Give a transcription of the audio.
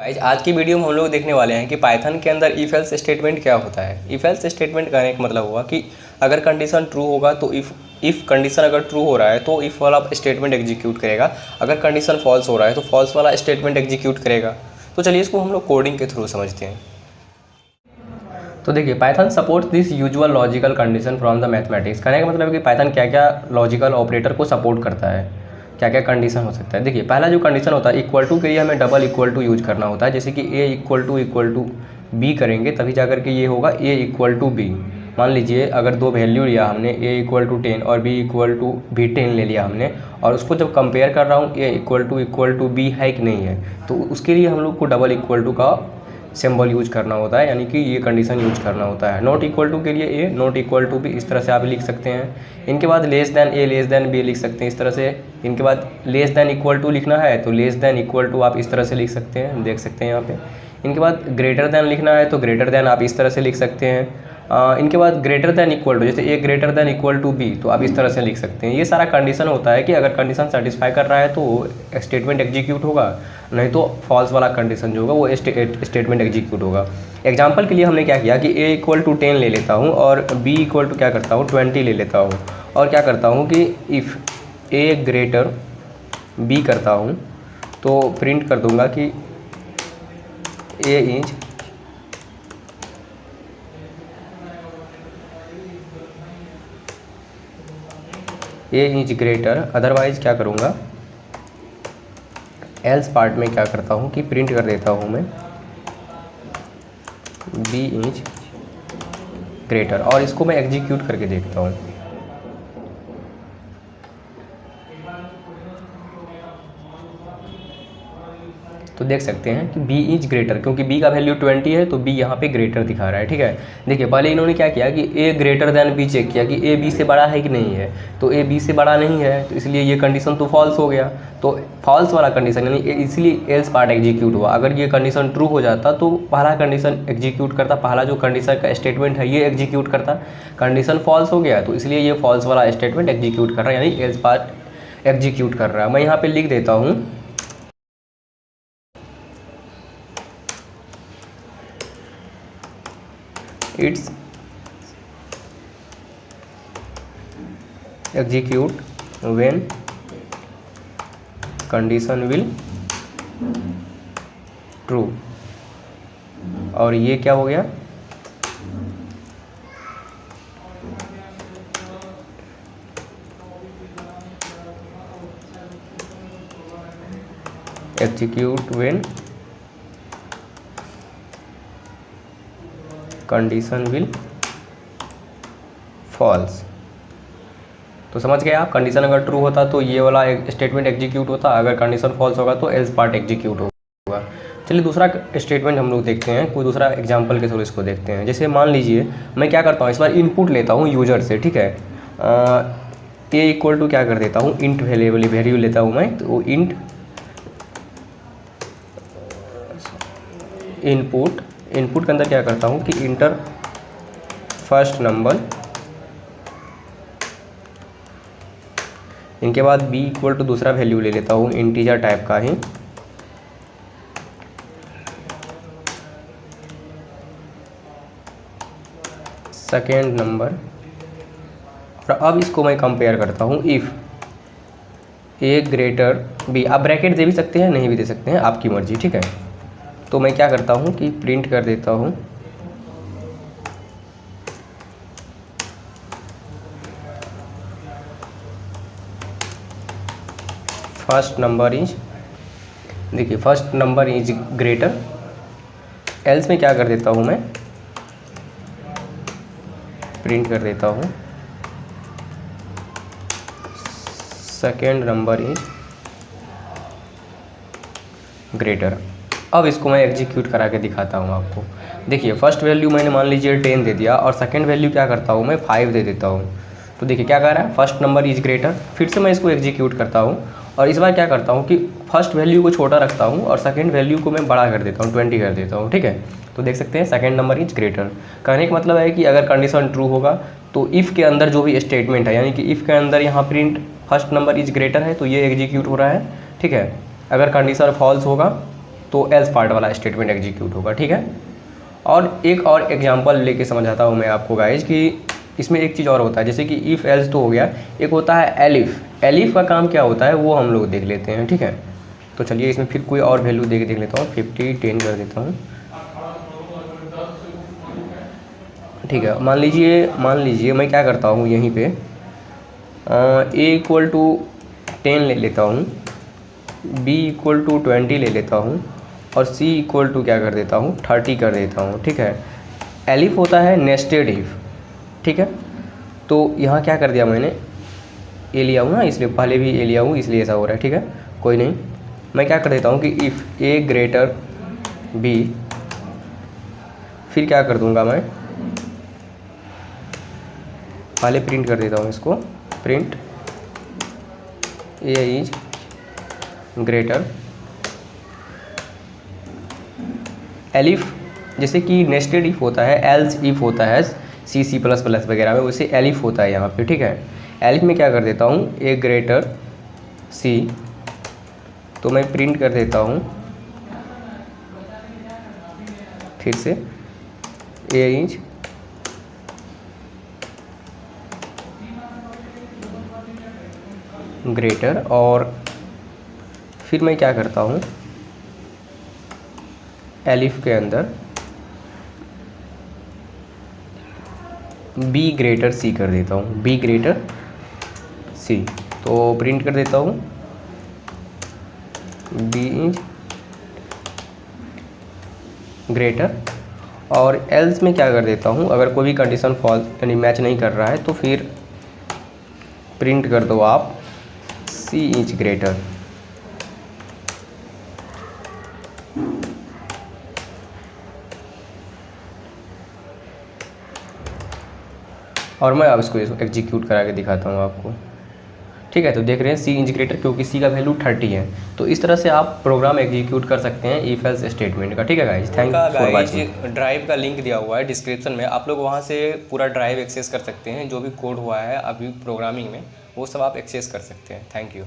Guys आज की video में हम लोग देखने वाले हैं कि पाइथन के अंदर इफ एल्स स्टेटमेंट क्या होता है। इफ एल्स स्टेटमेंट कहने का मतलब हुआ कि अगर कंडीशन ट्रू होगा तो इफ़ कंडीशन अगर ट्रू हो रहा है तो इफ़ वाला स्टेटमेंट एग्जीक्यूट करेगा, अगर कंडीशन फॉल्स हो रहा है तो फॉल्स वाला स्टेटमेंट एग्जीक्यूट करेगा। तो चलिए इसको हम लोग कोडिंग के थ्रू समझते हैं। तो देखिए Python supports this usual logical condition from the mathematics. कहने का मतलब है कि पाइथन क्या क्या लॉजिकल ऑपरेटर को सपोर्ट करता है, क्या क्या कंडीशन हो सकता है। देखिए पहला जो कंडीशन होता है इक्वल टू के लिए हमें डबल इक्वल टू यूज करना होता है। जैसे कि ए इक्वल टू बी करेंगे तभी जाकर के ये होगा ए इक्वल टू बी। मान लीजिए अगर दो वैल्यू लिया हमने ए इक्वल टू 10 और बी इक्वल टू भी 10 ले लिया हमने, और उसको जब कंपेयर कर रहा हूँ ए इक्वल टू बी है कि नहीं है, तो उसके लिए हम लोग को डबल इक्वल टू का सिंबल यूज करना होता है, यानी कि ये कंडीशन यूज करना होता है। नॉट इक्वल टू के लिए ए नॉट इक्वल टू बी, इस तरह से आप लिख सकते हैं। इनके बाद लेस दैन ए लेस दैन बी लिख सकते हैं इस तरह से। इनके बाद लेस दैन इक्वल टू लिखना है तो लेस दैन इक्वल टू आप इस तरह से लिख सकते हैं, देख सकते हैं यहाँ पे। इनके बाद ग्रेटर दैन लिखना है तो ग्रेटर दैन आप इस तरह से लिख सकते हैं। इनके बाद ग्रेटर दैन इक्वल टू, जैसे A greater than equal to B, तो आप इस तरह से लिख सकते हैं। ये सारा कंडीशन होता है कि अगर कंडीशन सेटिस्फाई कर रहा है तो स्टेटमेंट एग्जीक्यूट होगा, नहीं तो फॉल्स वाला कंडीशन जो होगा वो स्टेटमेंट एग्जीक्यूट होगा। एग्जांपल के लिए हमने क्या किया कि ए इक्वल टू 10 ले लेता हूँ और बी इक्वल टू क्या करता हूँ 20 ले लेता हूँ, और क्या करता हूँ कि इफ़ ए ग्रेटर बी करता हूँ तो प्रिंट कर दूंगा कि ए इज ग्रेटर, अदरवाइज क्या करूँगा एल्स पार्ट में क्या करता हूँ कि प्रिंट कर देता हूँ मैं बी इज ग्रेटर, और इसको मैं एग्जीक्यूट करके देखता हूँ। तो देख सकते हैं कि b इज ग्रेटर, क्योंकि b का वैल्यू 20 है तो b यहाँ पे ग्रेटर दिखा रहा है। ठीक है, देखिए पहले इन्होंने क्या किया कि a greater than b check किया कि a b से बड़ा है कि नहीं है, तो a b से बड़ा नहीं है तो इसलिए ये कंडीशन तो फॉल्स हो गया। तो फॉल्स वाला कंडीशन यानी इसलिए एल्स पार्ट एग्जीक्यूट हुआ। अगर ये कंडीशन ट्रू हो जाता तो पहला कंडीशन एग्जीक्यूट करता, पहला जो कंडीशन का स्टेटमेंट है ये एग्जीक्यूट करता। कंडीशन फॉल्स हो गया तो इसलिए ये फॉल्स वाला स्टेटमेंट एग्जीक्यूट कर रहा है, यानी एल्स पार्ट एग्जीक्यूट कर रहा है। मैं यहाँ पर लिख देता हूँ it's execute when condition will true, और ये क्या हो गया execute when condition will false. तो समझ गए आप, कंडीशन अगर ट्रू होता तो ये वाला स्टेटमेंट एग्जीक्यूट होता, अगर कंडीशन फॉल्स होगा तो एल्स पार्ट एग्जीक्यूट होगा। चलिए दूसरा स्टेटमेंट हम लोग देखते हैं, कोई दूसरा एग्जांपल के थ्रू इसको देखते हैं। जैसे मान लीजिए मैं क्या करता हूँ, इस बार इनपुट लेता हूँ यूजर से। ठीक है, ए इक्वल टू क्या कर देता हूँ इंट वैल्यू लेता हूँ मैं, तो इंट इनपुट के अंदर क्या करता हूँ कि इंटर फर्स्ट नंबर, इनके बाद b इक्वल टू दूसरा वैल्यू ले लेता हूँ इंटीजर टाइप का ही, सेकेंड नंबर, और अब इसको मैं कंपेयर करता हूँ इफ़ ए ग्रेटर बी। आप ब्रैकेट दे भी सकते हैं, नहीं भी दे सकते हैं, आपकी मर्जी। ठीक है, तो मैं क्या करता हूँ कि प्रिंट कर देता हूँ फर्स्ट नंबर इज, देखिए first number is greater, else में क्या कर देता हूँ मैं प्रिंट कर देता हूँ सेकेंड नंबर इज ग्रेटर। अब इसको मैं एग्जीक्यूट करा के दिखाता हूँ आपको। देखिए फर्स्ट वैल्यू मैंने मान लीजिए 10 दे दिया और सेकंड वैल्यू क्या करता हूँ मैं 5 दे देता हूँ। तो देखिए क्या कह रहा है, फर्स्ट नंबर इज ग्रेटर। फिर से मैं इसको एग्जीक्यूट करता हूँ और इस बार क्या करता हूँ कि फर्स्ट वैल्यू को छोटा रखता हूँ और सेकंड वैल्यू को मैं बड़ा कर देता हूँ, 20 कर देता हूँ। ठीक है, तो देख सकते हैं सेकंड नंबर इज ग्रेटर। कहने का मतलब है कि अगर कंडीशन ट्रू होगा तो इफ़ के अंदर जो भी स्टेटमेंट है, यानी कि इफ़ के अंदर यहाँ print first number is greater है तो ये एग्जीक्यूट हो रहा है। ठीक है, अगर कंडीशन फॉल्स होगा तो एल्स पार्ट वाला स्टेटमेंट एग्जीक्यूट होगा, ठीक है। और एक और एग्जांपल लेके समझाता हूँ मैं आपको गाइज कि इसमें एक चीज़ और होता है, जैसे कि इफ़ एल्स तो हो गया, एक होता है एलिफ। एलिफ का काम क्या होता है वो हम लोग देख लेते हैं, ठीक है। तो चलिए इसमें फिर कोई और वैल्यू देख लेता हूँ, 50 10 कर देता हूँ, ठीक है। मान लीजिए मैं क्या करता हूँ यहीं पे ए इक्वल टू 10 ले लेता हूँ, बी इक्वल टू 20 ले लेता हूँ, और सी इक्वल टू क्या कर देता हूँ 30 कर देता हूँ, ठीक है। एलिफ होता है नेस्टेड इफ, ठीक है। तो यहाँ क्या कर दिया मैंने, ए लिया हूँ ना, इसलिए पहले भी ए लिया हूँ इसलिए ऐसा हो रहा है, ठीक है। कोई नहीं, मैं क्या कर देता हूँ कि इफ़ ए ग्रेटर बी, फिर क्या कर दूँगा मैं, पहले प्रिंट कर देता हूँ इसको, print A is greater elif, जैसे कि नेस्टेड इफ होता है, एल्स इफ होता है सी प्लस प्लस वगैरह में, वैसे एलिफ होता है यहाँ पे, ठीक है। एलिफ में क्या कर देता हूँ ए ग्रेटर सी, तो मैं प्रिंट कर देता हूँ फिर से ए इज ग्रेटर, और फिर मैं क्या करता हूँ एलिफ के अंदर बी ग्रेटर सी कर देता हूँ, बी ग्रेटर सी, तो प्रिंट कर देता हूँ बी इज ग्रेटर, और एल्स में क्या कर देता हूँ, अगर कोई भी कंडीशन फॉल्स यानी मैच नहीं कर रहा है तो फिर प्रिंट कर दो आप सी इज ग्रेटर। और मैं अब इसको एग्जीक्यूट करा के दिखाता हूँ आपको, ठीक है। तो देख रहे हैं सी इंटीग्रेटर, क्योंकि सी का वैल्यू 30 है। तो इस तरह से आप प्रोग्राम एग्जीक्यूट कर सकते हैं इफ एल्स स्टेटमेंट का, ठीक है guys. Thank you for watching. Drive का लिंक दिया हुआ है डिस्क्रिप्शन में, आप लोग वहाँ से पूरा ड्राइव एक्सेस कर सकते हैं, जो भी कोड हुआ है अभी प्रोग्रामिंग में वो सब आप एक्सेस कर सकते हैं। Thank you.